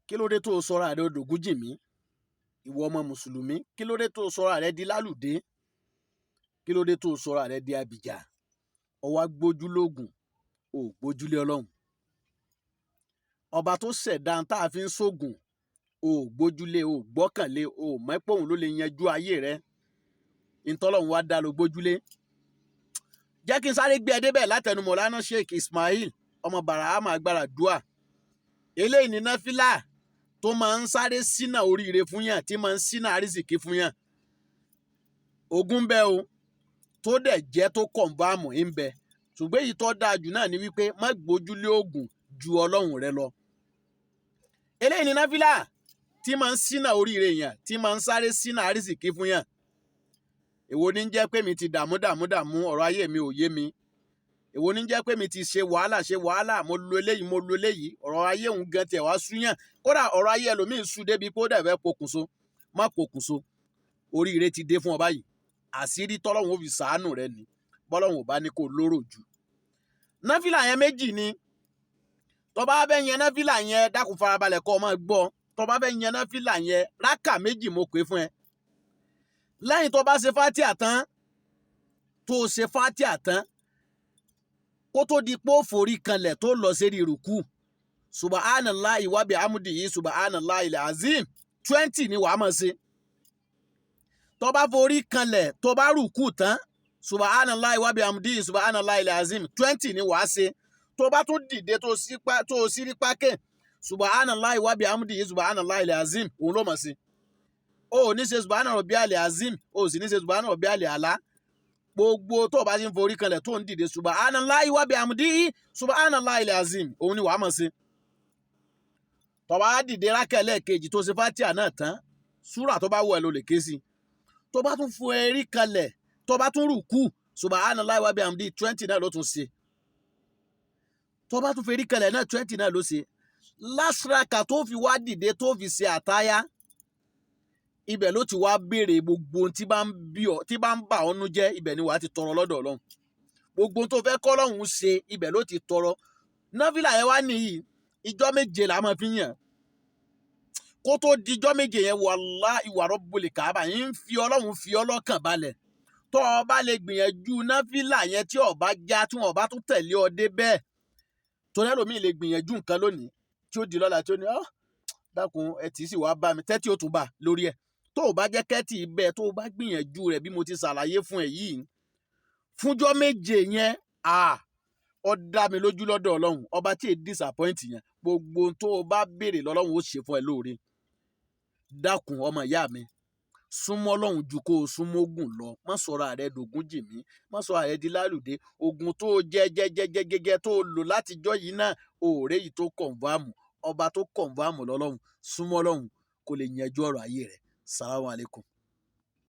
kí ló dé tó sọra rẹ dògún jì mí ìwọ ọmọ mùsùlùmí kí ló dé tó sọra rẹ di lálùdé kí ló dé tó sọra rẹ di abìjà ó wá gbójúlógún ò gbójúlé Ọlọ́run ọba tó ṣẹ̀dá tá a fi ń ṣògùn ò gbójúlé ò gbọ́kànlé ò mọ̀ pé òun ló lè yanjú ayé rẹ ìtọ́lọ́run wá dá ló gbójúlé. Jẹ́ kí n sáré gbé ẹ débẹ̀ látẹnu Mọ̀lánà Sheikh Ismail ọmọ Barahama agbára dùà eléyìí ní Nafila tó máa ń sáré sínà oríire fún yàn tí máa ń sínà àrísìkí fún yàn ogun bẹ o tó dẹ̀ jẹ́ tó kọ̀ǹbáàmù ń bẹ ṣùgbọ́n èyí tó dáa jù náà ni wípé má gbójúlé oògùn ju Ọlọ́run rẹ lọ. Eléyìí ní Nafila tí máa ń sínà oríire yàn tí máa ń sáré sínà àrísìkí fún yàn èwo ní jẹ́ pé mi ti dààmú ọ̀rọ̀ ayé mi ò yé mi èwo ní jẹ́ pé mi ti ṣe wàhálà mo lo eléyìí ọ̀rọ̀ ayé òun gan tiẹ̀ wá súyàn kódà ọ̀rọ̀ ayé ẹlòmíín sú débi kó dẹ̀ fẹ́ pokùnso má pokùnso oríire ti dé fún ọ báyìí àṣírí tọ́lọ́hún ó fi sàánù rẹ ni bọ́lọ́hún ò bá ní kó lóró jù. Nafila yẹn méjì ni tó bá fẹ́ yẹn Nafila yẹn dákun farabalẹ̀ kó o máa gbọ́ tó bá fẹ́ yẹn Nafila yẹn rákà méjì mo pè fún ẹ lẹ́yìn tó bá ṣe Fátíà tán kó tó di pé ó forí kanlẹ̀ tó lọ sérí rùkú subhanallahi wa bihamdihi subhanallahil azim 20 ni wàá máa ṣe tó bá forí kanlẹ̀ tó bá rùkú tán subhanallahi wa bihamdihi subhanallahil azim 20 ni wàá ṣe tó bá tún dìde tó sírí pákẹ́ subhanallahi wa bihamdihi subhanallahil azim òun ló máa ṣe o ò ní ṣe subhana rabbiyal azim o ò sì ní ṣe subhana rabbiyal ala gbogbo tó bá ti ń forí kanlẹ̀ tó ń dìde subhanallahi wa bihamdihi subhanallahil azim òun ni wàá mọ̀ sí. tó bá dìde rákẹ̀lẹ̀ kejì tó ṣe Fátíà náà tán súrà tó bá wù ẹ́ ló lè ké sí tó bá tún forí kanlẹ̀ tó bá tún rùkú subhanallahi wa bihamdihi 20 náà ló tún ṣe tó bá tún forí kanlẹ̀ náà 20 náà ló ṣe lásìràkà tó fi wá dìde tó fi ṣe àtáyá ibẹ̀ ló ti wá béèrè gbogbo tí bá ń bà ọ́nú jẹ́ ibẹ̀ ni wàá ti tọrọ lọ́dọ̀ Ọlọ́run gbogbo tó fẹ́ kọ́ Ọlọ́run ṣe ibẹ̀ ló ti tọrọ. Nafila yẹn wá nìyí ìjọ́ méje là máa fi yàn kó tó di ìjọ́ méje yẹn wallahi wa rabbul Kaaba yín fi Ọlọ́run fi ọlọ́kàn balẹ̀ tó o bá lè gbìyànjú Nafila yẹn tí o bá já tí wọn bá tún tẹ̀lé ọ dé bẹ́ẹ̀ torí ẹlòmíì lè gbìyànjú nǹkan lónìí tí ó di lọ́la tí ó ní dákun ẹ tì í sì wá bá mi tẹ́tí ó tún bá lórí ẹ̀ tó o bá jẹ́ kẹ́tì bẹ́ẹ̀ tó o bá gbìyànjú rẹ̀ bí mo ti ṣàlàyé fún ẹ yìí fúnjọ́ méje yẹn ó dá mi lójú lọ́dọ̀ Ọlọ́run ọba tí èdè disappoint yẹn gbogbo tó o bá béèrè lọ́lọ́run ó ṣe fún ẹ lóore dákun ọmọ ìyá mi súnmọ́ Ọlọ́run ju kó o súnmọ́ ogun lọ má sọ̀rọ̀ àrẹ dògún jì mí má sọ̀rọ̀ àrẹ di lálùdé ogun tó o jẹ́ tó o lò látijọ́ yìí náà òòrè yìí tó kọ̀ǹfàmù ọba tó kọ̀ǹfàmù lọ́lọ́run súnmọ́ Ọlọ́run kó lè yanjú ọ̀rọ̀ ayé rẹ̀. Salamu alaikum.